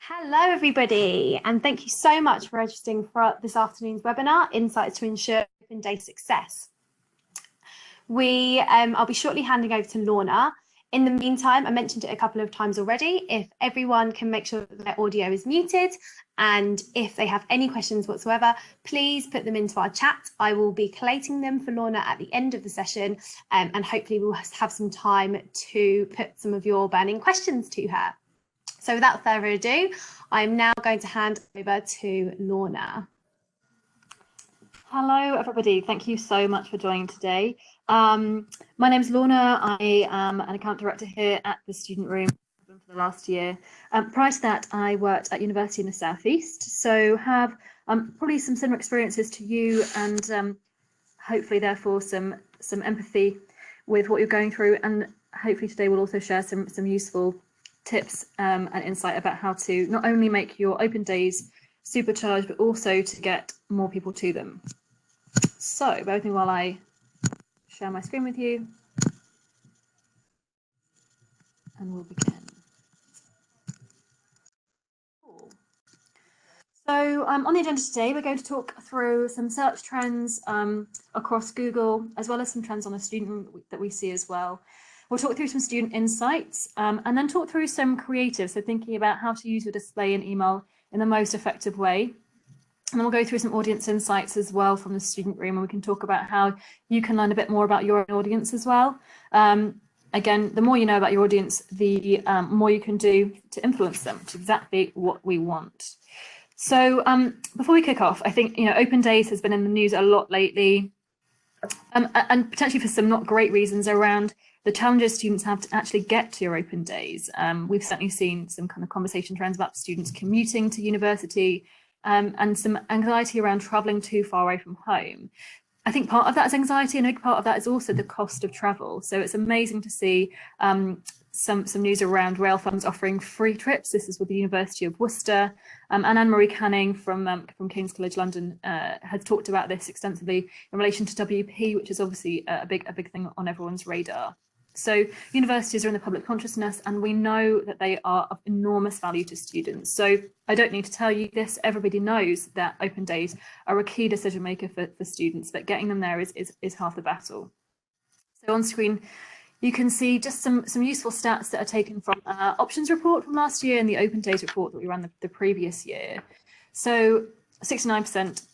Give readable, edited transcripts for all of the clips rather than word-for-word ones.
Hello, everybody, and thank you so much for registering for this afternoon's webinar, Insights to Ensure Open Day Success. I'll be shortly handing over to Lorna. In the meantime, I mentioned it a couple of times already, if everyone can make sure that their audio is muted, and if they have any questions whatsoever, please put them into our chat. I will be collating them for Lorna at the end of the session, and hopefully we'll have some time to put some of your burning questions to her. So without further ado, I'm now going to hand over to Lorna. Hello, everybody. Thank you so much for joining today. My name is Lorna. I am an account director here at the Student Room for the last year. Prior to that, I worked at university in the Southeast, so have probably some similar experiences to you, and hopefully, therefore, some empathy with what you're going through. And hopefully, today we'll also share some useful tips and insight about how to not only make your open days supercharged, but also to get more people to them. So bear with me while I share my screen with you, and we'll begin. Cool. So on the agenda today, we're going to talk through some search trends across Google, as well as some trends on the student that we see as well. We'll talk through some student insights and then talk through some creative, so thinking about how to use your display and email in the most effective way. And then we'll go through some audience insights as well from the student room, and we can talk about how you can learn a bit more about your own audience as well. Again, the more you know about your audience, the more you can do to influence them, which is exactly what we want. So before we kick off, I think Open Days has been in the news a lot lately, and potentially for some not great reasons around the challenges students have to actually get to your open days. We've certainly seen some kind of conversation trends about students commuting to university and some anxiety around travelling too far away from home. I think part of that is anxiety, and a big part of that is also the cost of travel. So it's amazing to see some news around rail firms offering free trips. This is with the University of Worcester, and Anne-Marie Canning from King's College London has talked about this extensively in relation to WP, which is obviously a big thing on everyone's radar. So universities are in the public consciousness, and we know that they are of enormous value to students. So I don't need to tell you this. Everybody knows that open days are a key decision maker for students, but getting them there is half the battle. So on screen, you can see just some useful stats that are taken from our options report from last year and the open days report that we ran the previous year. So 69%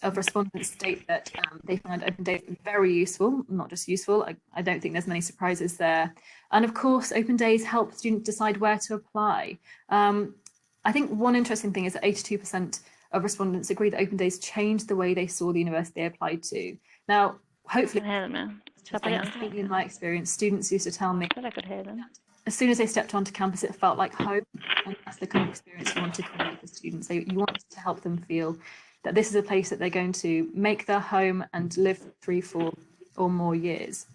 of respondents state that they find open days very useful, not just useful. I don't think there's many surprises there. And of course, open days help students decide where to apply. I think one interesting thing is that 82% of respondents agree that open days changed the way they saw the university they applied to. Now, hopefully, in my experience, students used to tell me as soon as they stepped onto campus, it felt like home, and that's the kind of experience you want to create for students. So you want to help them feel that this is a place that they're going to make their home and live 3, 4 or more years.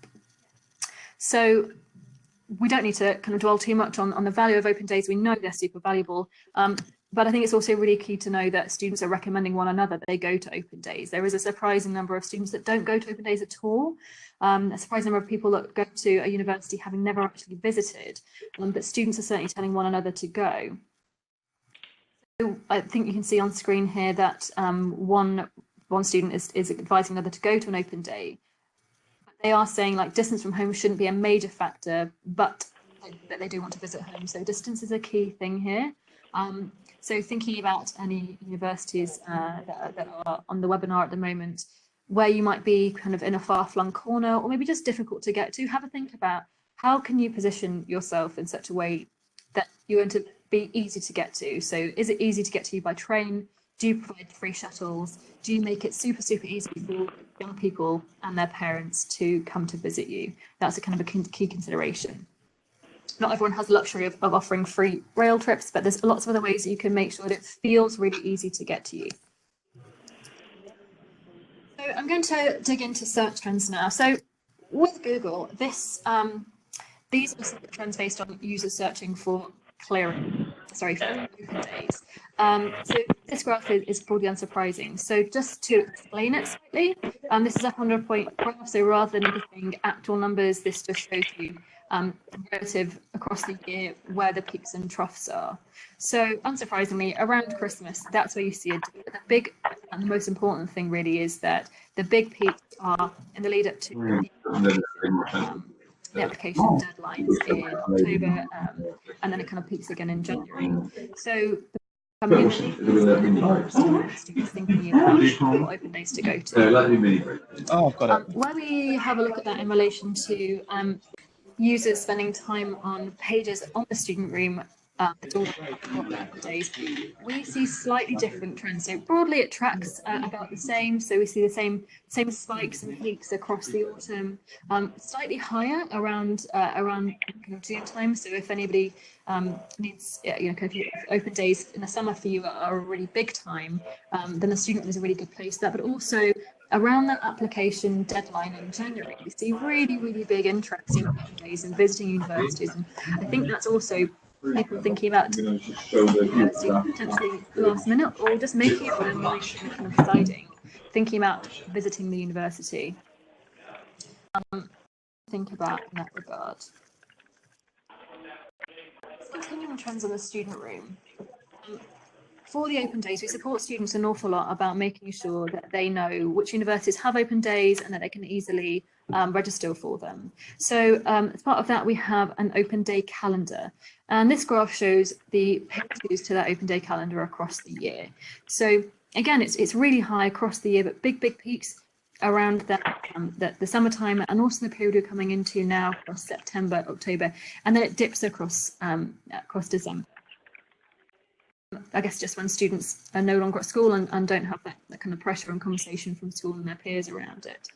So we don't need to kind of dwell too much on the value of open days. We know they're super valuable, but I think it's also really key to know that students are recommending one another that they go to open days. There is a surprising number of students that don't go to open days at all. A surprising number of people that go to a university having never actually visited, but students are certainly telling one another to go. So I think you can see on screen here that one student is advising another to go to an open day. But they are saying like distance from home shouldn't be a major factor, but that they do want to visit home. So distance is a key thing here. So thinking about any universities that are on the webinar at the moment, where you might be kind of in a far-flung corner or maybe just difficult to get to, have a think about how can you position yourself in such a way that you're going to be easy to get to. So is it easy to get to you by train? Do you provide free shuttles? Do you make it super easy for young people and their parents to come to visit you? That's a kind of a key consideration. Not everyone has the luxury of offering free rail trips, but there's lots of other ways that you can make sure that it feels really easy to get to you. So I'm going to dig into search trends now. So with Google, these are some trends based on users searching for for open days. So this graph is broadly unsurprising. So just to explain it slightly, this is a 100-point graph. So rather than looking at actual numbers, this just shows you relative across across the year where the peaks and troughs are. So unsurprisingly, around Christmas, that's where you see it. The big and the most important thing really is that the big peaks are in the lead up to the application deadlines in October, and then it kind of peaks again in January. So coming in students thinking about what open days to go to. Oh, I've got it. Where we have a look at that in relation to users spending time on pages on the student room days, we see slightly different trends. So broadly, it tracks about the same. So we see the same spikes and peaks across the autumn, slightly higher around kind of June time. So if anybody needs, kind of open days in the summer for you are a really big time, then the student is a really good place for that. But also around that application deadline in January, we see really, really big interest in open days and visiting universities. And I think that's also people thinking about university potentially last minute or just making it when they're kind of deciding, thinking about visiting the university. Think about in that regard. Continuing trends on the student room. For the open days, we support students an awful lot about making sure that they know which universities have open days and that they can easily register for them. So as part of that, we have an open day calendar. And this graph shows the pages to that open day calendar across the year. So again, it's really high across the year, but big peaks around the summertime and also the period we're coming into now across September, October, and then it dips across December. I guess just when students are no longer at school and don't have that kind of pressure and conversation from school and their peers around it.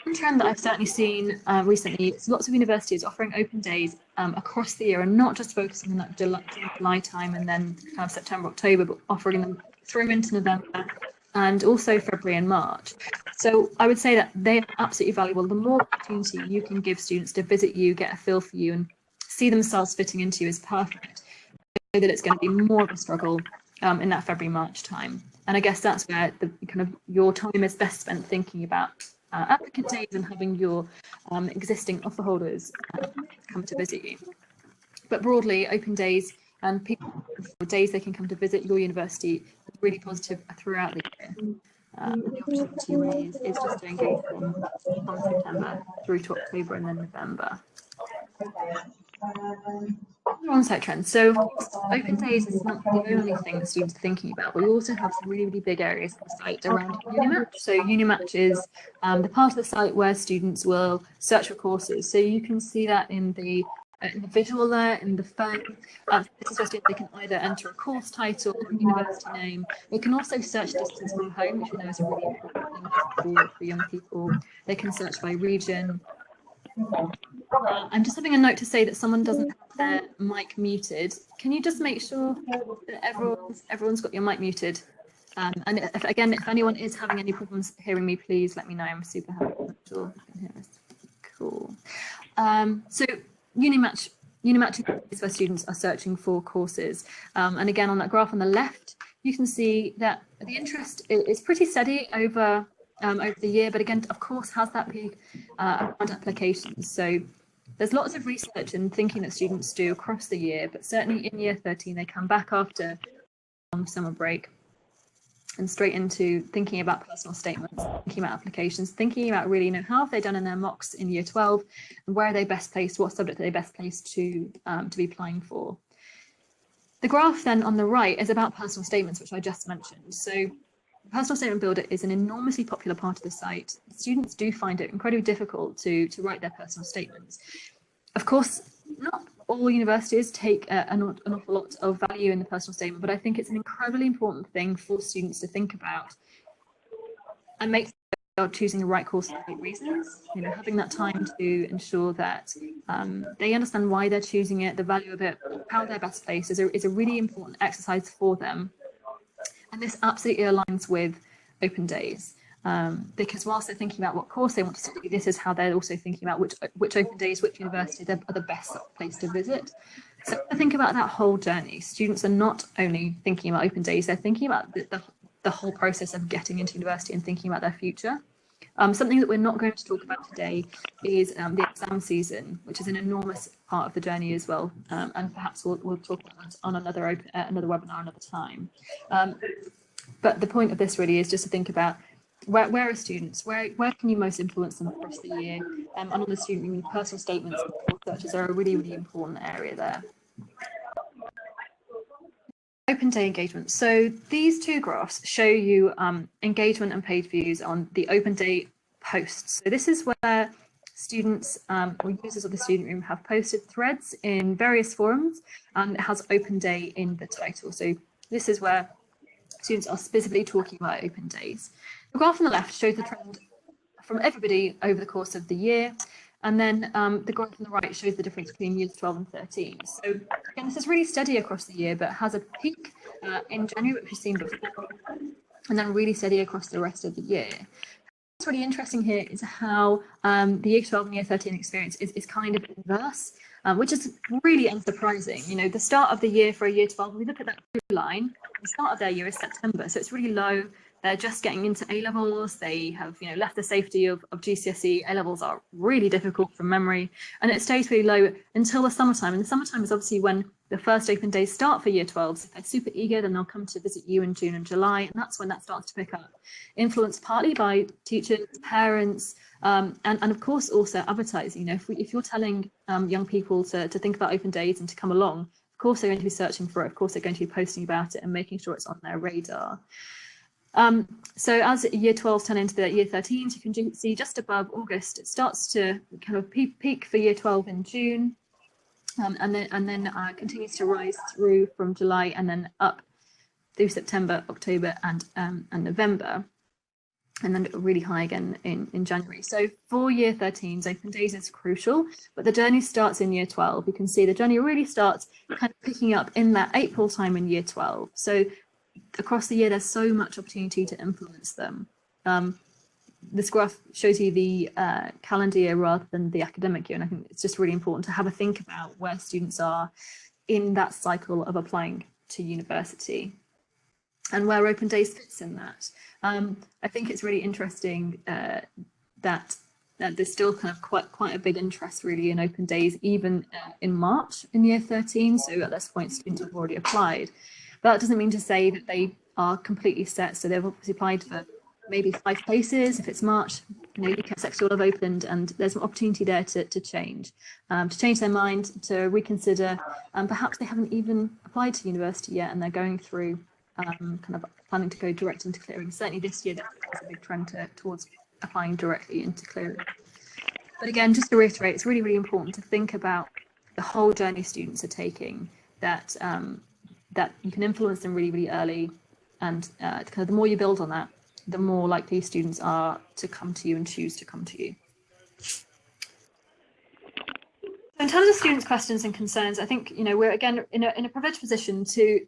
One trend that I've certainly seen recently is lots of universities offering open days across the year and not just focusing on that July time and then kind of September, October, but offering them through into November and also February and March. So I would say that they are absolutely valuable. The more opportunity you can give students to visit you, get a feel for you and see themselves fitting into you is perfect. I know that it's going to be more of a struggle in that February-March time. And I guess that's where the kind of your time is best spent thinking about applicant days and having your existing offer holders come to visit you. But broadly, open days and people days they can come to visit your university is really positive throughout the year. The opportunity really is just to engage them from September through to October and then November. On-site trends. So open days is not the only thing that students are thinking about, but we also have some really, really big areas of the site around Unimatch. So Unimatch is the part of the site where students will search for courses. So you can see that in the visual there, in the phone. This is where students, they can either enter a course title, a university name. They can also search distance from home, which we know is a really important thing for young people. They can search by region. I'm just having a note to say that someone doesn't have their mic muted. Can you just make sure that everyone's got your mic muted? And if anyone is having any problems hearing me, please let me know. I'm super happy. I'm sure you can hear us. Cool. So Unimatch is where students are searching for courses. And again, on that graph on the left, you can see that the interest is pretty steady over the year, but again, of course, has that peak around applications. So there's lots of research and thinking that students do across the year, but certainly in year 13, they come back after summer break and straight into thinking about personal statements, thinking about applications, thinking about really, how have they done in their mocks in year 12 and where are they best placed, what subject are they best placed to be applying for. The graph then on the right is about personal statements, which I just mentioned. So Personal Statement Builder is an enormously popular part of the site. Students do find it incredibly difficult to write their personal statements. Of course, not all universities take an awful lot of value in the personal statement, but I think it's an incredibly important thing for students to think about and make sure they are choosing the right course for the right reasons. Having that time to ensure that they understand why they're choosing it, the value of it, how they're best placed is a really important exercise for them. And this absolutely aligns with open days because whilst they're thinking about what course they want to study, this is how they're also thinking about which open days, which universities are the best place to visit. So I think about that whole journey. Students are not only thinking about open days, they're thinking about the whole process of getting into university and thinking about their future. Something that we're not going to talk about today is the exam season, which is an enormous part of the journey as well, and perhaps we'll talk about that on another webinar another time. But the point of this really is just to think about where are students, where can you most influence them across the year, and on the student personal statements and searches are a really, really important area there. Open day engagement. So these two graphs show you engagement and page views on the open day posts. So this is where students or users of the student room have posted threads in various forums, and it has open day in the title. So this is where students are specifically talking about open days. The graph on the left shows the trend from everybody over the course of the year. And then the graph on the right shows the difference between years 12 and 13. So again, this is really steady across the year, but has a peak in January, which we've seen before, and then really steady across the rest of the year. What's really interesting here is how the year 12 and year 13 experience is kind of inverse, which is really unsurprising. You know, the start of the year for a year 12, when we look at that blue line, the start of their year is September, so it's really low. They're just getting into A-levels. They have, you know, left the safety of GCSE. A-levels are really difficult from memory, and it stays really low until the summertime. And the summertime is obviously when the first open days start for year 12. So if they're super eager, then they'll come to visit you in June and July, and that's when that starts to pick up. Influenced partly by teachers, parents, and of course also advertising. You know, if you're telling young people to think about open days and to come along, of course they're going to be searching for it. Of course they're going to be posting about it and making sure it's on their radar. So as year 12s turn into the year 13s, you can see just above August, it starts to kind of peak for year 12 in June, and then continues to rise through from July and then up through September, October, and November, and then really high again in January. So for year 13s, open days is crucial, but the journey starts in year 12. You can see the journey really starts kind of picking up in that April time in year 12. So across the year, there's so much opportunity to influence them. This graph shows you the calendar year rather than the academic year, and I think it's just really important to have a think about where students are in that cycle of applying to university and where open days fits in that. I think it's really interesting that there's still kind of quite a big interest really in open days, even in March in year 13. So at this point, students have already applied. But that doesn't mean to say that they are completely set. So they've obviously applied for maybe 5 places. If it's March, you know, UK sector will have opened, and there's an opportunity there to change their mind, to reconsider. Perhaps they haven't even applied to university yet, and they're going through kind of planning to go direct into clearing. Certainly this year, there's a big trend towards applying directly into clearing. But again, just to reiterate, it's really, really important to think about the whole journey students are taking, that that you can influence them really, really early, and kind of the more you build on that, the more likely students are to come to you and choose to come to you. So in terms of students' questions and concerns, I think, you know, we're again in a privileged position to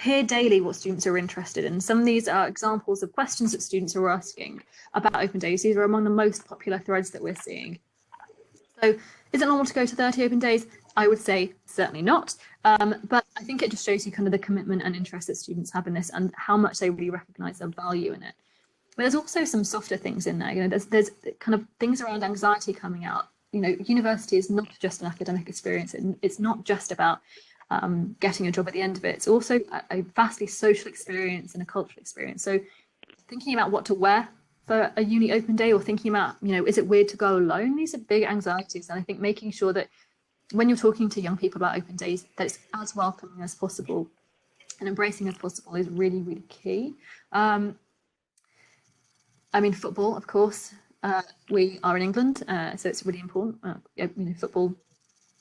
hear daily what students are interested in. Some of these are examples of questions that students are asking about open days. These are among the most popular threads that we're seeing. So is it normal to go to 30 open days? I would say certainly not. But I think it just shows you kind of the commitment and interest that students have in this and how much they really recognise their value in it. But there's also some softer things in there. You know, there's kind of things around anxiety coming out. You know, university is not just an academic experience. It's not just about getting a job at the end of it. It's also a vastly social experience and a cultural experience. So thinking about what to wear for a uni open day, or thinking about, you know, is it weird to go alone? These are big anxieties. And I think making sure that when you're talking to young people about open days, that it's as welcoming as possible and embracing as possible is really, really key. I mean, football, of course, we are in England, so it's really important. You know, football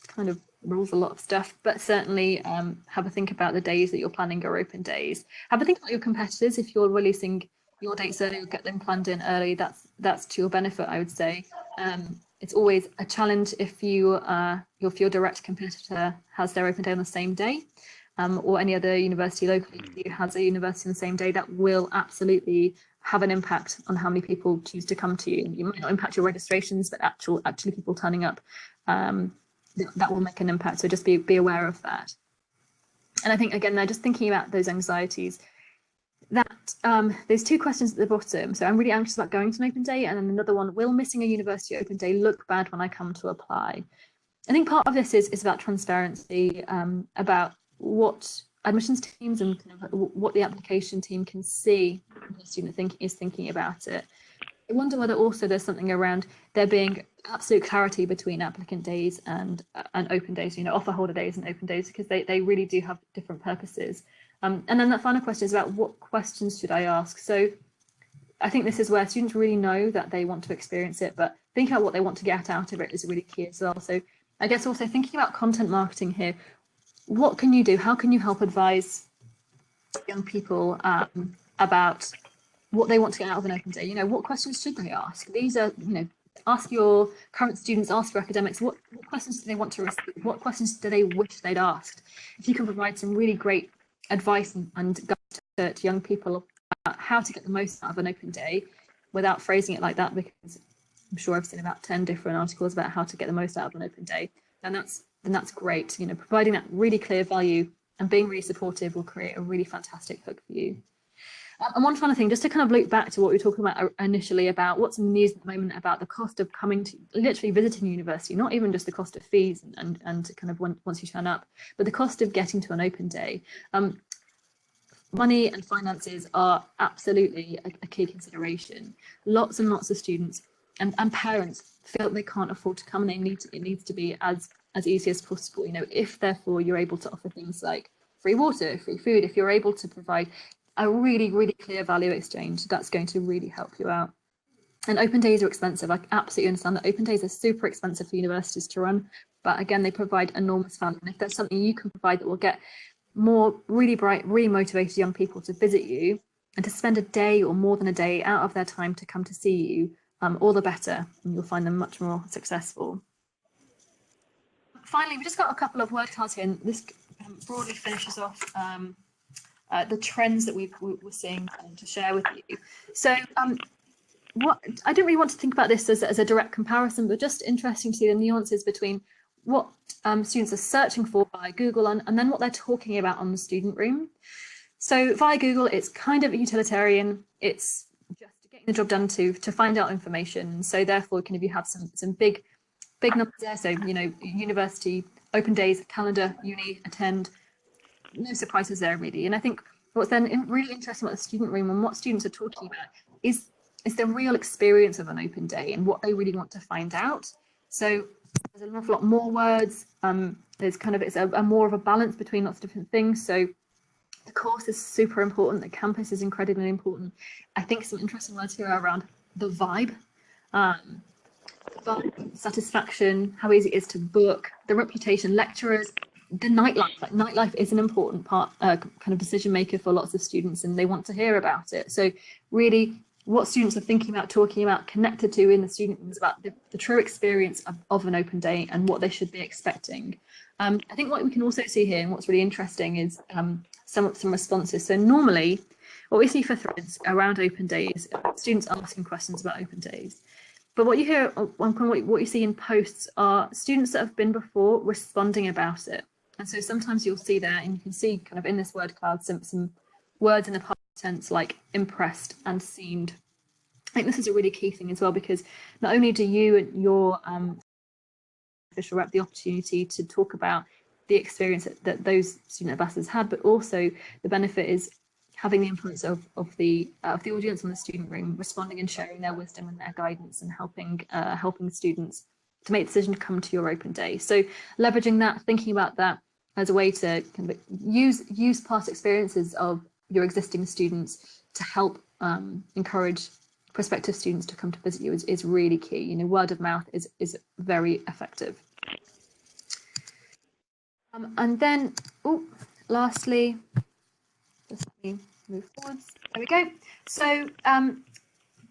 kind of rules a lot of stuff, but certainly have a think about the days that you're planning your open days. Have a think about your competitors. If you're releasing your dates early, or get them planned in early, that's to your benefit, I would say. It's always a challenge if your direct competitor has their open day on the same day, or any other university locally has a university on the same day. That will absolutely have an impact on how many people choose to come to you. You might not impact your registrations, but actually people turning up, that will make an impact. So just be aware of that. And I think, again, they're just thinking about those anxieties. that there's two questions at the bottom. So I'm really anxious about going to an open day, and then another one, will missing a university open day look bad when I come to apply? I think part of this is about transparency, about what admissions teams and kind of what the application team can see when the student is thinking about it. I wonder whether also there's something around there being absolute clarity between applicant days and open days, offer holder days and open days, because they really do have different purposes. And then that final question is about what questions should I ask? So I think this is where students really know that they want to experience it, but thinking about what they want to get out of it is really key as well. So I guess also thinking about content marketing here, what can you do? How can you help advise young people about what they want to get out of an open day? What questions should they ask? These are, ask your current students, ask your academics, what questions do they want to receive? What questions do they wish they'd asked? If you can provide some really great advice and guidance to young people about how to get the most out of an open day without phrasing it like that, because I'm sure I've seen about 10 different articles about how to get the most out of an open day, then that's great. Providing that really clear value and being really supportive will create a really fantastic hook for you. And one final thing, just to kind of loop back to what we were talking about initially about what's in the news at the moment about the cost of coming to literally visiting university, not even just the cost of fees and kind of once you turn up, but the cost of getting to an open day. Money and finances are absolutely a key consideration. Lots and lots of students and parents feel they can't afford to come, and it needs to be as easy as possible. If therefore you're able to offer things like free water, free food, if you're able to provide a really, really clear value exchange, that's going to really help you out. And open days are expensive. I absolutely understand that open days are super expensive for universities to run, but again, they provide enormous value. And if there's something you can provide that will get more really bright, really motivated young people to visit you and to spend a day or more than a day out of their time to come to see you, all the better, and you'll find them much more successful. Finally, we just got a couple of word cards here, and this broadly finishes off the trends that we're seeing to share with you. So what I don't really want to think about this as a direct comparison, but just interesting to see the nuances between what students are searching for via Google and then what they're talking about on the student room. So via Google, it's kind of utilitarian. It's just getting the job done to find out information. So therefore, kind of you have some big numbers there. So, university, open days, calendar, uni, attend, no surprises there really. And I think what's then really interesting about the student room and what students are talking about is the real experience of an open day and what they really want to find out. So there's an awful lot more words. There's kind of, it's a more of a balance between lots of different things. So the course is super important. The campus is incredibly important. I think some interesting words here are around the vibe, satisfaction, how easy it is to book, the reputation, lecturers, the nightlife. Like nightlife is an important part, kind of decision maker for lots of students, and they want to hear about it. So really what students are thinking about, talking about, connected to in the student rooms about the true experience of an open day and what they should be expecting. I think what we can also see here and what's really interesting is some responses. So normally what we see for threads around open days, students asking questions about open days. But what you hear, what you see in posts are students that have been before responding about it. And so sometimes you'll see there, and you can see kind of in this word cloud, some words in the past tense like impressed and seemed. I think this is a really key thing as well, because not only do you and your official rep the opportunity to talk about the experience that those student ambassadors had, but also the benefit is having the influence of the audience in the student room, responding and sharing their wisdom and their guidance and helping students to make the decision to come to your open day. So leveraging that, thinking about that as a way to kind of use past experiences of your existing students to help encourage prospective students to come to visit you is really key. Word of mouth is very effective. And then, lastly, just let me move forwards. There we go. So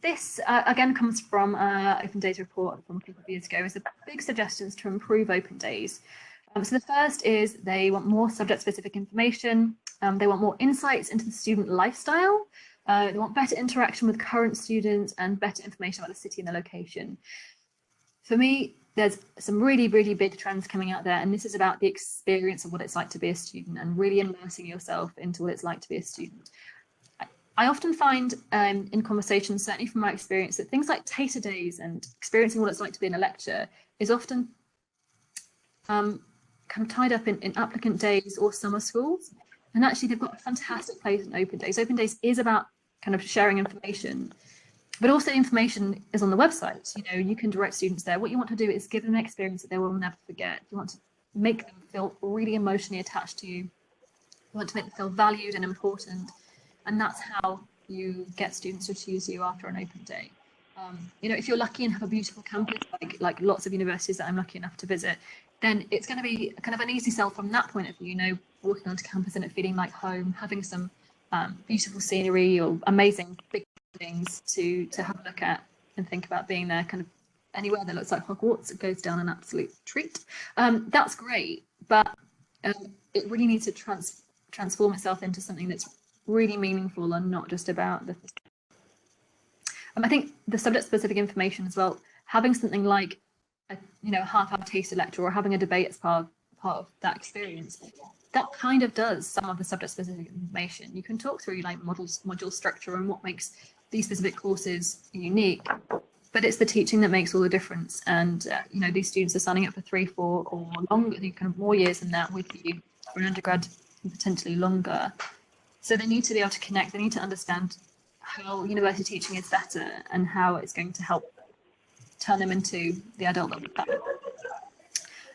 this again comes from Open Days report from a couple of years ago. Is the big suggestions to improve open days. So the first is they want more subject-specific information. They want more insights into the student lifestyle. They want better interaction with current students and better information about the city and the location. For me, there's some really, really big trends coming out there, and this is about the experience of what it's like to be a student and really immersing yourself into what it's like to be a student. I often find in conversations, certainly from my experience, that things like taster days and experiencing what it's like to be in a lecture is often kind of tied up in applicant days or summer schools. And actually, they've got a fantastic place in open days. Open days is about kind of sharing information, but also information is on the website. You know, you can direct students there. What you want to do is give them an experience that they will never forget. You want to make them feel really emotionally attached to you. You want to make them feel valued and important. And that's how you get students to choose you after an open day. You know, if you're lucky and have a beautiful campus, like lots of universities that I'm lucky enough to visit, then it's going to be kind of an easy sell from that point of view. You know, walking onto campus and it feeling like home, having some beautiful scenery or amazing big things to have a look at and think about being there. Kind of anywhere that looks like Hogwarts, it goes down an absolute treat. That's great, but it really needs to transform itself into something that's really meaningful and not just about the I think the subject-specific information as well, having something like a half-hour taster lecture or having a debate as part of that experience, that kind of does some of the subject-specific information. You can talk through like module structure and what makes these specific courses unique, but it's the teaching that makes all the difference. And you know, these students are signing up for 3, 4 or longer, kind of more years than that with you for an undergrad and potentially longer. So they need to be able to connect. They need to understand how university teaching is better and how it's going to help turn them into the adult that we become.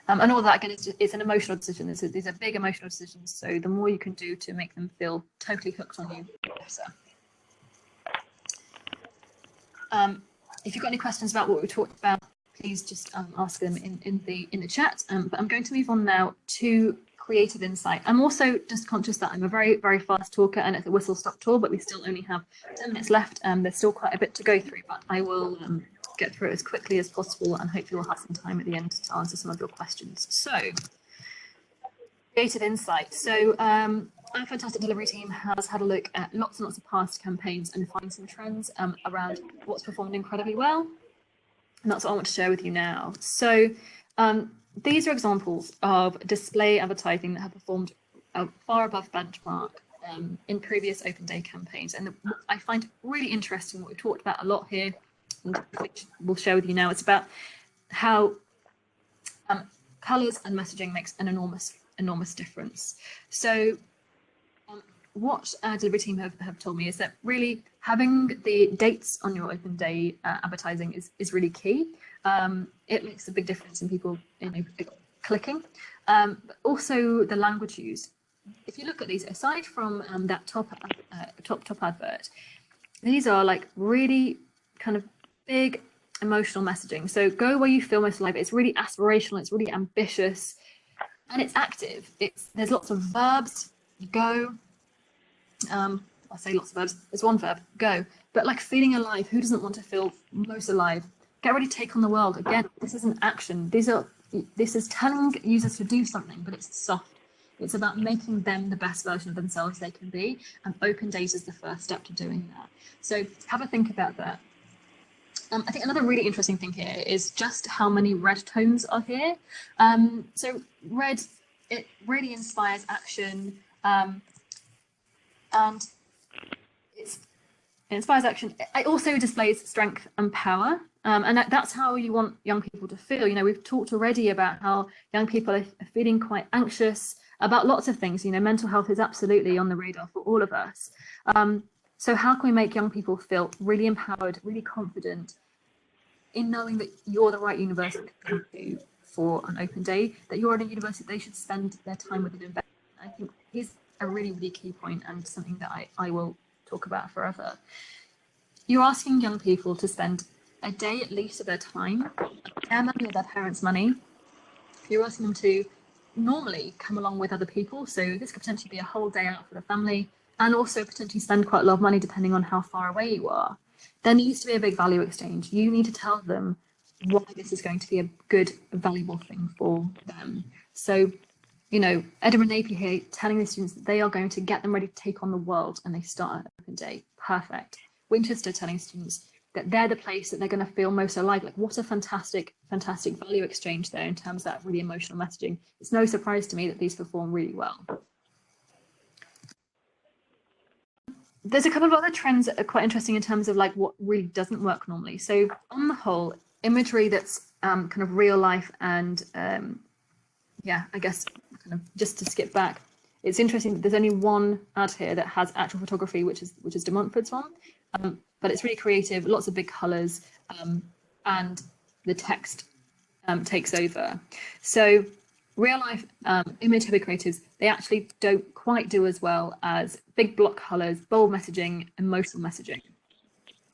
And all that, again, it's an emotional decision. These are big emotional decisions. So the more you can do to make them feel totally hooked on you, the better. If you've got any questions about what we talked about, please just ask them in the chat. But I'm going to move on now to creative insight. I'm also just conscious that I'm a very, very fast talker and it's a whistle-stop tour, but we still only have 10 minutes left. There's still quite a bit to go through, but I will get through it as quickly as possible and hopefully we'll have some time at the end to answer some of your questions. So, creative insight. So, our fantastic delivery team has had a look at lots and lots of past campaigns and find some trends around what's performed incredibly well. And that's what I want to share with you now. So, these are examples of display advertising that have performed far above benchmark in previous open day campaigns. And what I find really interesting, what we've talked about a lot here, and which we'll share with you now, it's about how colours and messaging makes an enormous difference. So what our delivery team have told me is that really having the dates on your open day advertising is really key. It makes a big difference in people clicking, but also the language used. If you look at these, aside from that top advert, these are like really kind of big emotional messaging. So go where you feel most alive. It's really aspirational. It's really ambitious, and it's active. There's lots of verbs. Go. I say lots of verbs. There's one verb, go. But like feeling alive, who doesn't want to feel most alive? Get ready to take on the world. Again, this isn't action. This is telling users to do something, but it's soft. It's about making them the best version of themselves they can be. And open days is the first step to doing that. So have a think about that. I think another really interesting thing here is just how many red tones are here. So red, it really inspires action. And it inspires action. It also displays strength and power. And that's how you want young people to feel. You know, we've talked already about how young people are feeling quite anxious about lots of things. You know, mental health is absolutely on the radar for all of us. So how can we make young people feel really empowered, really confident in knowing that you're the right university to come to for an open day, that you're at a university they should spend their time with and invest in? I think is a really, really key point and something that I will talk about forever. You're asking young people to spend a day at least of their time, their money or their parents' money. You're asking them to normally come along with other people. So this could potentially be a whole day out for the family and also potentially spend quite a lot of money depending on how far away you are. There needs to be a big value exchange. You need to tell them why this is going to be a good, valuable thing for them. So, you know, Edinburgh Napier here telling the students that they are going to get them ready to take on the world and they start at open day. Perfect. Winchester telling students that they're the place that they're going to feel most alive. Like, what a fantastic, fantastic value exchange there in terms of that really emotional messaging. It's no surprise to me that these perform really well. There's a couple of other trends that are quite interesting in terms of like what really doesn't work normally. So on the whole, imagery that's kind of real life and yeah, I guess kind of just to skip back, it's interesting that there's only one ad here that has actual photography, which is De Montfort's one, but it's really creative, lots of big colours, and the text takes over. So real life image heavy creatives, they actually don't quite do as well as big block colours, bold messaging, emotional messaging.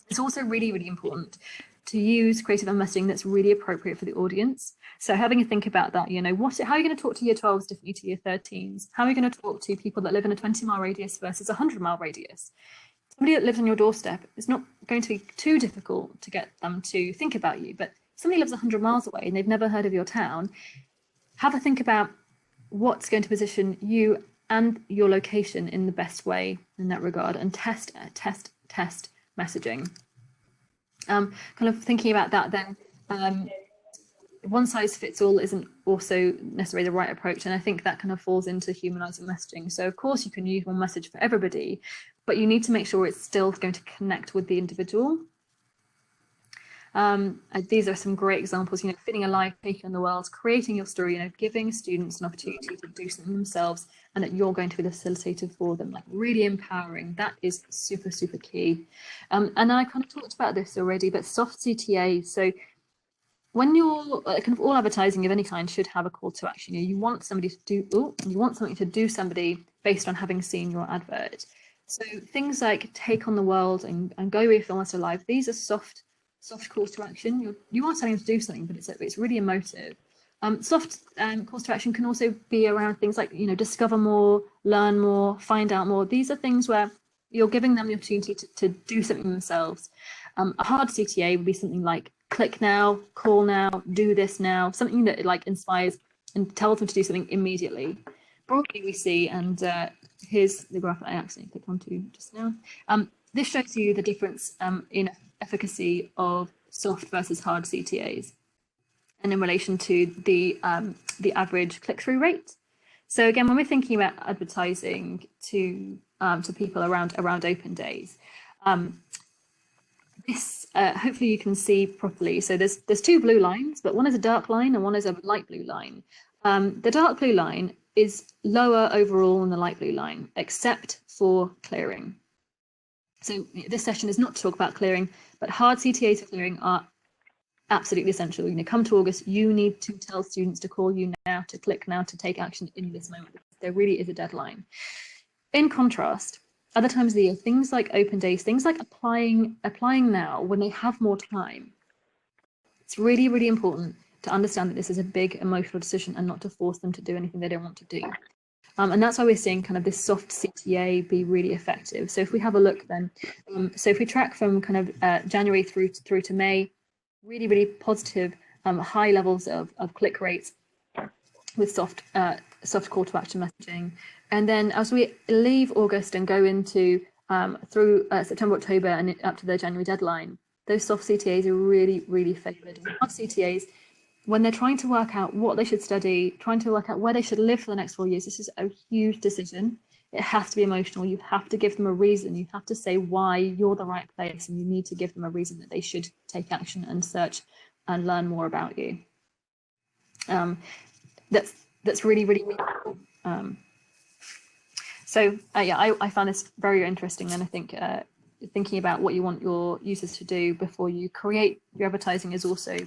It's also really, really important to use creative messaging that's really appropriate for the audience. So having a think about that, you know, how are you going to talk to year 12s differently to year 13s? How are you going to talk to people that live in a 20-mile radius versus a 100-mile radius? Somebody that lives on your doorstep, it's not going to be too difficult to get them to think about you, but somebody lives 100 miles away and they've never heard of your town. Have a think about what's going to position you and your location in the best way in that regard, and test messaging. Kind of thinking about that then, one size fits all isn't also necessarily the right approach, and I think that kind of falls into humanizing messaging. So of course you can use one message for everybody, but you need to make sure it's still going to connect with the individual. These are some great examples, you know, fitting a life, taking on the world, creating your story, you know, giving students an opportunity to do something themselves and that you're going to be the facilitator for them, like really empowering. That is super, super key. And then I kind of talked about this already, but soft CTA. So when you're kind of all advertising of any kind should have a call to action. You know, you want somebody to do, you want something to do somebody based on having seen your advert. So things like take on the world and go where you feel most alive. These are soft calls to action. You are telling them to do something, but it's really emotive. Soft calls to action can also be around things like, you know, discover more, learn more, find out more. These are things where you're giving them the opportunity to do something themselves. A hard CTA would be something like click now, call now, do this now, something that like inspires and tells them to do something immediately. Broadly we see, and here's the graph that I accidentally clicked onto just now. This shows you the difference in efficacy of soft versus hard CTAs, and in relation to the average click-through rate. So again, when we're thinking about advertising to people around open days, this hopefully you can see properly. So there's two blue lines, but one is a dark line and one is a light blue line. The dark blue line is lower overall than the light blue line, except for clearing. So this session is not to talk about clearing, but hard CTAs for clearing are absolutely essential. You know, come to August, you need to tell students to call you now, to click now, to take action in this moment. There really is a deadline. In contrast, other times of the year, things like open days, things like applying now when they have more time. It's really, really important to understand that this is a big emotional decision and not to force them to do anything they don't want to do. And that's why we're seeing kind of this soft CTA be really effective. So if we have a look then, so if we track from kind of January through to May, really, really positive high levels of click rates with soft call to action messaging. And then as we leave August and go into through September, October and up to the January deadline, those soft CTAs are really, really favoured. Hard CTAs, when they're trying to work out what they should study, trying to work out where they should live for the next 4 years, this is a huge decision. It has to be emotional. You have to give them a reason. You have to say why you're the right place, and you need to give them a reason that they should take action and search and learn more about you. That's really, really meaningful. Yeah, I found this very interesting, and I think thinking about what you want your users to do before you create your advertising is also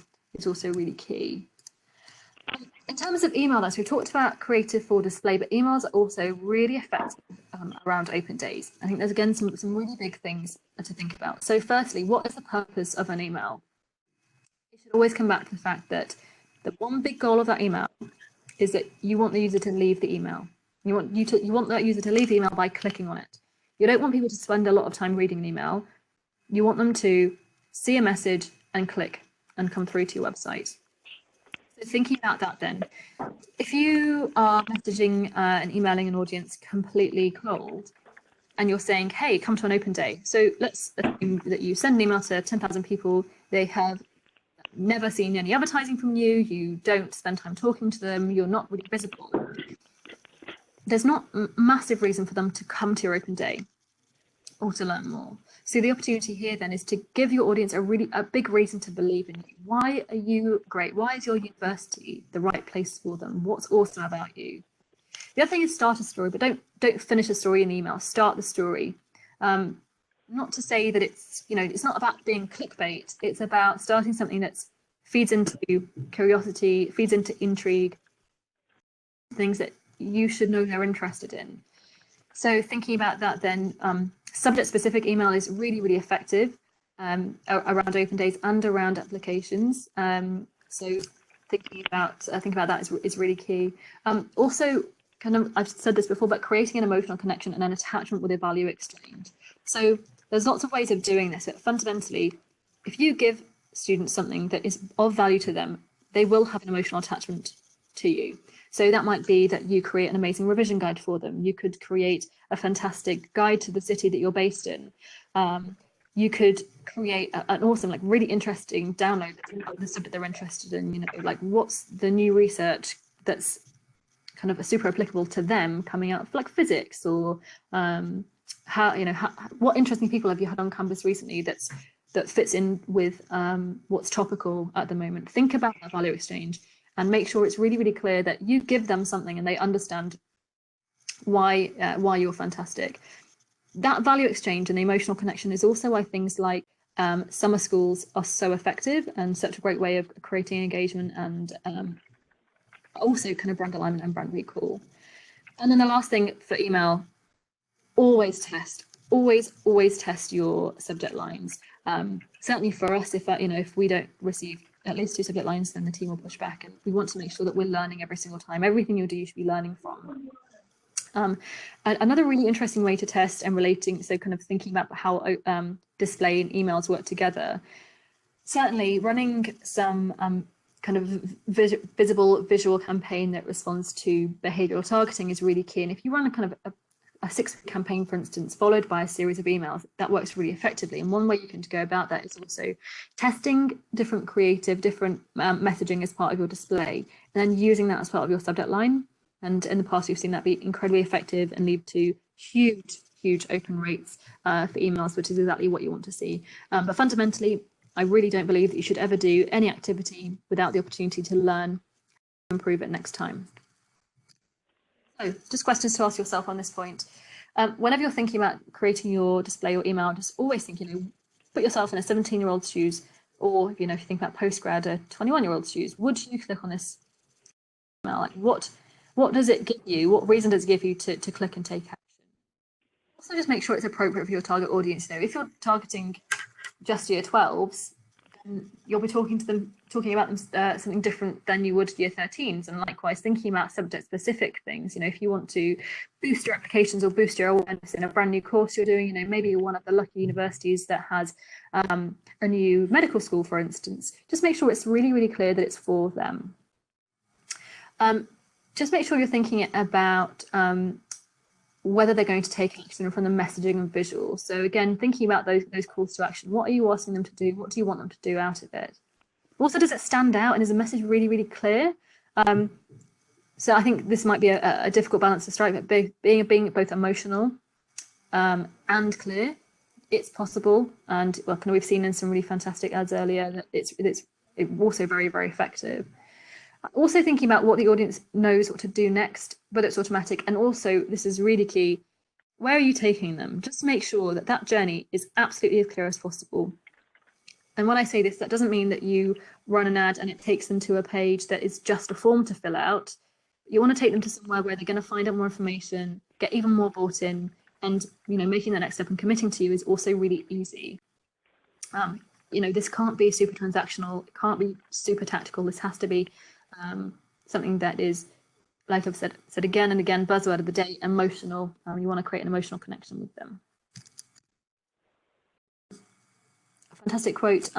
really key. In terms of email, so we've talked about creative for display, but emails are also really effective around open days. I think there's again some really big things to think about. So firstly, what is the purpose of an email? It should always come back to the fact that the one big goal of that email is that you want the user to leave the email. You want that user to leave the email by clicking on it. You don't want people to spend a lot of time reading an email. You want them to see a message and click and come through to your website. So thinking about that then, if you are messaging and emailing an audience completely cold and you're saying, hey, come to an open day. So let's assume that you send an email to 10,000 people. They have never seen any advertising from you. You don't spend time talking to them. You're not really visible. There's not a massive reason for them to come to your open day. or to learn more. So the opportunity here then is to give your audience a big reason to believe in you. Why are you great? Why is your university the right place for them? What's awesome about you? The other thing is start a story, but don't finish a story in email. Start the story. Not to say that it's, you know, it's not about being clickbait. It's about starting something that feeds into curiosity, feeds into intrigue, things that you should know they're interested in. So thinking about that then, subject-specific email is really, really effective around open days and around applications. So thinking about that is really key. Also, kind of, I've said this before, but creating an emotional connection and an attachment with a value exchange. So there's lots of ways of doing this, but fundamentally, if you give students something that is of value to them, they will have an emotional attachment to you. So that might be that you create an amazing revision guide for them. You could create a fantastic guide to the city that you're based in. You could create an awesome, like really interesting download of the subject they're interested in, you know, like what's the new research that's kind of super applicable to them coming out of like physics, or what interesting people have you had on campus recently that fits in with what's topical at the moment. Think about that value exchange and make sure it's really, really clear that you give them something and they understand why you're fantastic. That value exchange and the emotional connection is also why things like summer schools are so effective and such a great way of creating engagement and also kind of brand alignment and brand recall. And then the last thing for email, always test your subject lines. Certainly for us, if we don't receive at least 2 subject lines, then the team will push back, and we want to make sure that we're learning every single time. Everything you do, you should be learning from. Another really interesting way to test and relating, so kind of thinking about how display and emails work together. Certainly running some kind of visible visual campaign that responds to behavioral targeting is really key. And if you run a kind of a 6-week campaign, for instance, followed by a series of emails, that works really effectively. And one way you can go about that is also testing different messaging as part of your display, and then using that as part of your subject line. And in the past, we've seen that be incredibly effective and lead to huge open rates for emails, which is exactly what you want to see. But fundamentally, I really don't believe that you should ever do any activity without the opportunity to learn and improve it next time. So just questions to ask yourself on this point. Whenever you're thinking about creating your display or email, just always think, put yourself in a 17-year-old's shoes, or, if you think about postgrad, a 21-year-old's shoes. Would you click on this email? Like, what does it give you? What reason does it give you to click and take action? Also, just make sure it's appropriate for your target audience. If you're targeting just year 12s, then you'll be talking about them something different than you would year 13s, and likewise thinking about subject specific things. If you want to boost your applications or boost your awareness in a brand new course you're doing, maybe you're one of the lucky universities that has a new medical school, for instance, just make sure it's really, really clear that it's for them. Just make sure you're thinking about whether they're going to take action from the messaging and visuals. So again, thinking about those calls to action. What are you asking them to do? What do you want them to do out of it? Also, does it stand out, and is the message really, really clear? So I think this might be a difficult balance to strike, but being both emotional and clear, it's possible. And we've seen in some really fantastic ads earlier that it's also very, very effective. Also thinking about what the audience knows what to do next, but it's automatic. And also, this is really key, where are you taking them? Just make sure that journey is absolutely as clear as possible. And when I say this, that doesn't mean that you run an ad and it takes them to a page that is just a form to fill out. You want to take them to somewhere where they're going to find out more information, get even more bought in, and making the next step and committing to you is also really easy. This can't be super transactional, it can't be super tactical. This has to be something that is, like I've said again and again, buzzword of the day, emotional. You want to create an emotional connection with them. A fantastic quote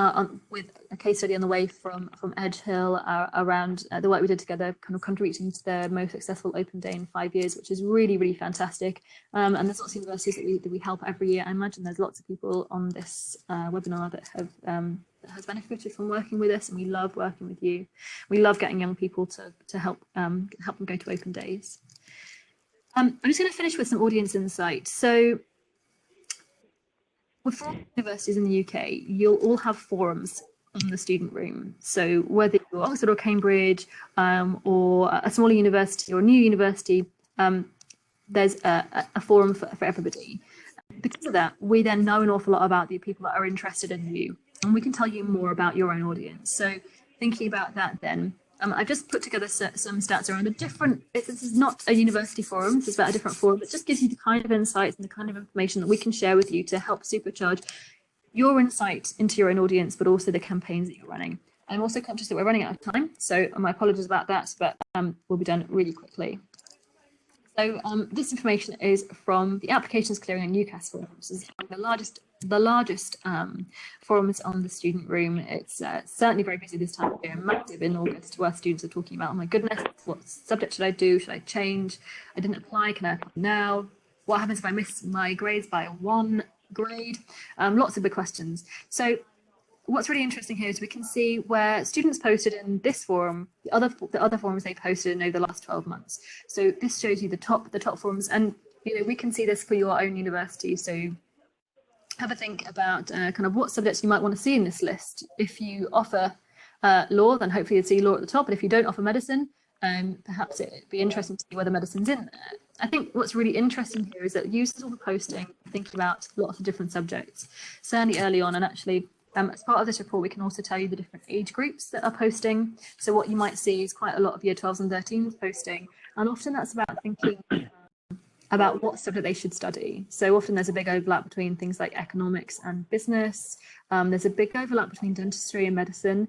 with a case study on the way from Edge Hill around the work we did together, kind of contributing to their most successful open day in 5 years, which is really, really fantastic. And there's lots of universities that we help every year. I imagine there's lots of people on this webinar that has benefited from working with us, and we love working with you. We love getting young people to help them go to open days. I'm just going to finish with some audience insight. So with all universities in the UK, you'll all have forums on the student room. So whether you're Oxford or Cambridge, or a smaller university or a new university, there's a forum for everybody. Because of that, we then know an awful lot about the people that are interested in you, and we can tell you more about your own audience. So thinking about that then, I've just put together some stats around the different, this is not a university forum, this is about a different forum, but just gives you the kind of insights and the kind of information that we can share with you to help supercharge your insight into your own audience, but also the campaigns that you're running. I'm also conscious that we're running out of time, so my apologies about that, but we'll be done really quickly. So this information is from the Applications Clearing and UCAS forums. This is the largest forums on the student room. It's certainly very busy this time of year, massive in August, where students are talking about, oh my goodness, what subject should I do? Should I change? I didn't apply, can I apply now? What happens if I miss my grades by 1 grade? Lots of big questions. So what's really interesting here is we can see where students posted in this forum, the other forums they posted in over the last 12 months. So this shows you the top forums, and we can see this for your own university. So have a think about kind of what subjects you might want to see in this list. If you offer law, then hopefully you'd see law at the top. But if you don't offer medicine, perhaps it'd be interesting to see whether medicine's in there. I think what's really interesting here is that users will be posting, thinking about lots of different subjects, certainly early on, and actually as part of this report, we can also tell you the different age groups that are posting. So what you might see is quite a lot of year 12s and 13s posting. And often that's about thinking about what subject they should study. So often there's a big overlap between things like economics and business. There's a big overlap between dentistry and medicine.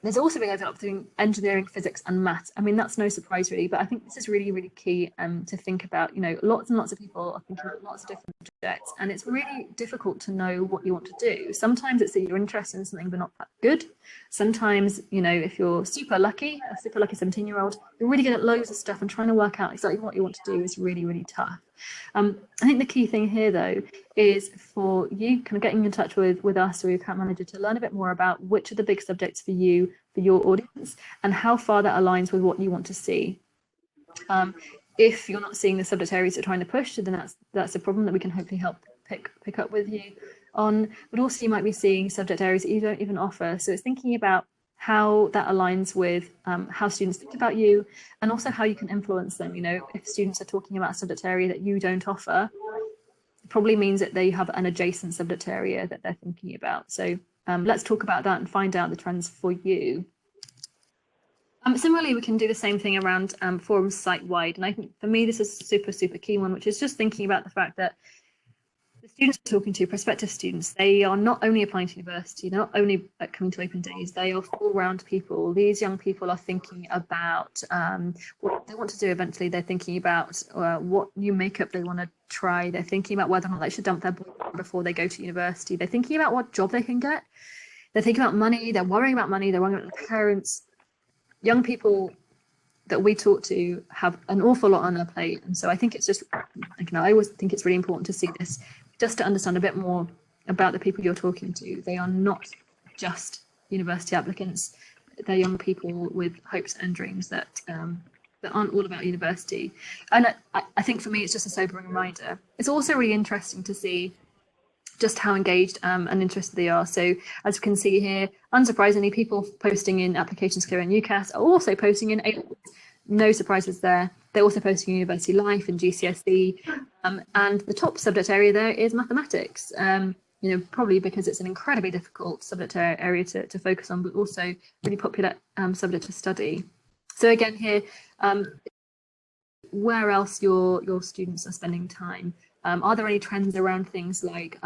There's also a big overlap between engineering, physics and maths. I mean, that's no surprise really, but I think this is really, really key to think about. Lots and lots of people are thinking about lots of different subjects, and it's really difficult to know what you want to do. Sometimes it's that you're interested in something but not that good. Sometimes, if you're super lucky, a super lucky 17-year-old, you're really good at loads of stuff, and trying to work out exactly what you want to do is really, really tough. I think the key thing here, though, is for you kind of getting in touch with us or your account manager to learn a bit more about which are the big subjects for you, for your audience, and how far that aligns with what you want to see. If you're not seeing the subject areas you're trying to push, then that's a problem that we can hopefully help pick up with you on. But also you might be seeing subject areas that you don't even offer. So it's thinking about how that aligns with how students think about you, and also how you can influence them. If students are talking about a subject area that you don't offer, it probably means that they have an adjacent subject area that they're thinking about. So let's talk about that and find out the trends for you. Similarly, we can do the same thing around forums site-wide. And I think for me, this is a super, super key one, which is just thinking about the fact that the students we're talking to, prospective students, they are not only applying to university, they're not only coming to open days, they are all-round people. These young people are thinking about what they want to do eventually. They're thinking about what new makeup they want to try. They're thinking about whether or not they should dump their boyfriend before they go to university. They're thinking about what job they can get. They're thinking about money. They're worrying about money. They're worrying about their parents. Young people that we talk to have an awful lot on their plate. And so I think it's just, I always think it's really important to see this, just to understand a bit more about the people you're talking to. They are not just university applicants. They're young people with hopes and dreams that aren't all about university. And I think for me, it's just a sobering reminder. It's also really interesting to see just how engaged and interested they are. So as you can see here, unsurprisingly, people posting in Applications Clearing and UCAS are also posting in A-levels. No surprises there. They're also posting in University Life and GCSE. And the top subject area there is mathematics, probably because it's an incredibly difficult subject area to focus on, but also really popular subject to study. So again here, where else your students are spending time? Are there any trends around things like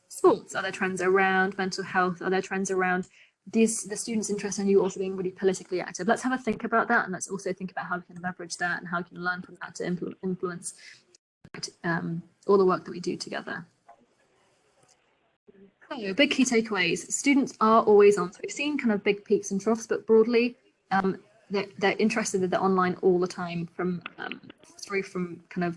sports? Are there trends around mental health? Are there trends around the students' interest in you also being really politically active? Let's have a think about that, and let's also think about how we can leverage that and how we can learn from that to influence all the work that we do together. So big key takeaways. Students are always on. So we've seen kind of big peaks and troughs, but broadly, they're interested in the online all the time from kind of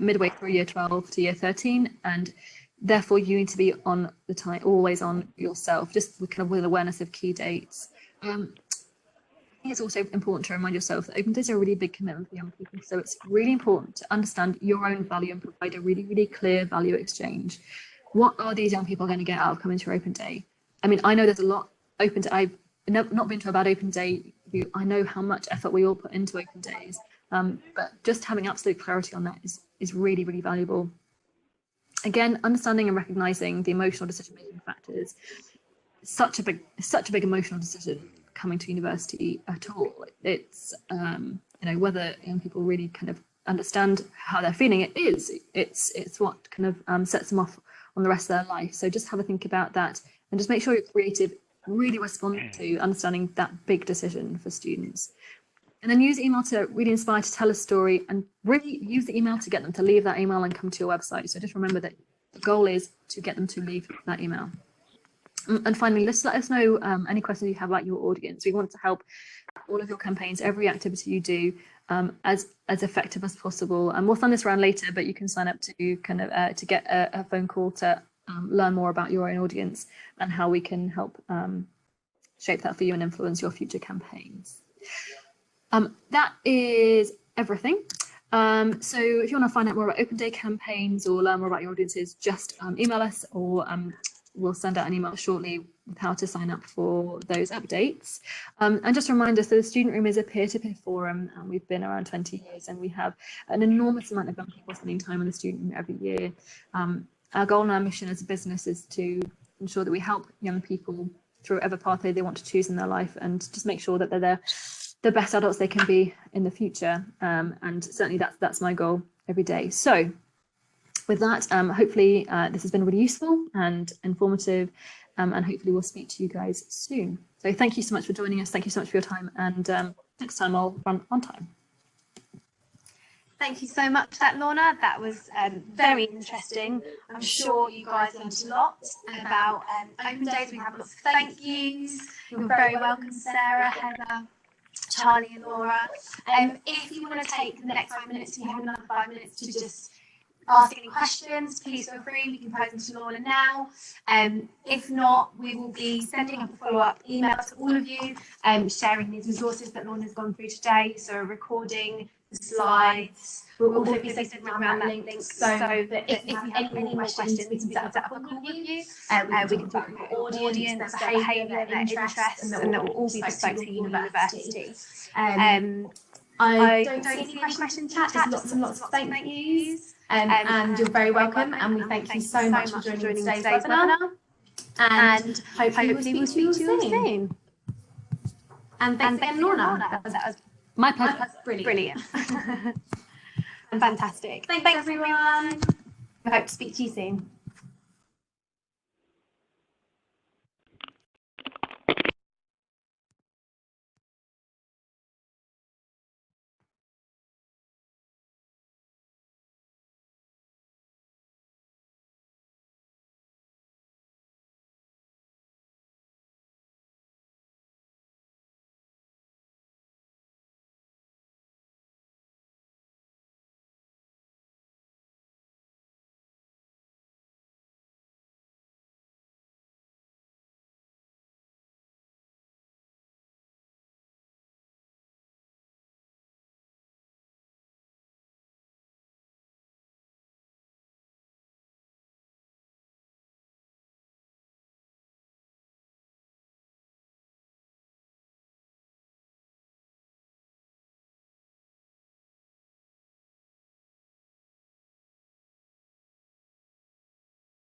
midway through year 12 to year 13, and therefore you need to be on the time, always on yourself, just with awareness of key dates. I think it's also important to remind yourself that open days are a really big commitment for young people, so it's really important to understand your own value and provide a really, really clear value exchange. what are these young people going to get out of coming to your open day? I mean, I know there's a lot open day. I've not been to a bad open day. I know how much effort we all put into open days, but just having absolute clarity on that is really, really valuable. Again, understanding and recognizing the emotional decision-making factors. Such a big emotional decision coming to university at all. It's whether young people really kind of understand how they're feeling. It's what kind of sets them off on the rest of their life. So just have a think about that, and just make sure you're creative, really respond to understanding that big decision for students. And then use email to really inspire to tell a story, and really use the email to get them to leave that email and come to your website. So just remember that the goal is to get them to leave that email. And finally, let us know any questions you have about your audience. We want to help all of your campaigns, every activity you do, as effective as possible. And we'll send this around later, but you can sign up to kind of to get a phone call to learn more about your own audience and how we can help shape that for you and influence your future campaigns. That is everything. So if you want to find out more about open day campaigns or learn more about your audiences, just email us, or we'll send out an email shortly with how to sign up for those updates. And just a reminder, so the Student Room is a peer-to-peer forum, and we've been around 20 years, and we have an enormous amount of young people spending time in the Student Room every year. Our goal and our mission as a business is to ensure that we help young people through whatever pathway they want to choose in their life, and just make sure that they're the best adults they can be in the future. And certainly that's my goal every day. So with that, hopefully this has been really useful and informative, and hopefully we'll speak to you guys soon. So thank you so much for joining us. Thank you so much for your time, and next time I'll run on time. Thank you so much for that, Lorna. That was very interesting. I'm sure you guys learned a lot about open days. We have lots of thank yous. You're very welcome, Sarah, Heather, Charlie and Laura. If you want to take the next 5 minutes, you have another 5 minutes to just ask any questions, please feel free. We can pose them to Lorna now. If not, we will be sending up a follow-up email to all of you, sharing these resources that Lorna's gone through today. So a recording, the slides. We'll also be sending around that link so that if you have any more questions, we can set up a call with you. We can talk about your audience, their behaviour, their interests, and that will all be bespoke to your university. I don't see any questions in chat. There's lots and lots of thank yous. And you're very welcome, and we thank you so much for joining today's webinar, and hopefully we'll speak to you soon. And thanks again, Lorna. That was my pleasure. Brilliant. Fantastic. Thanks everyone. We hope to speak to you soon.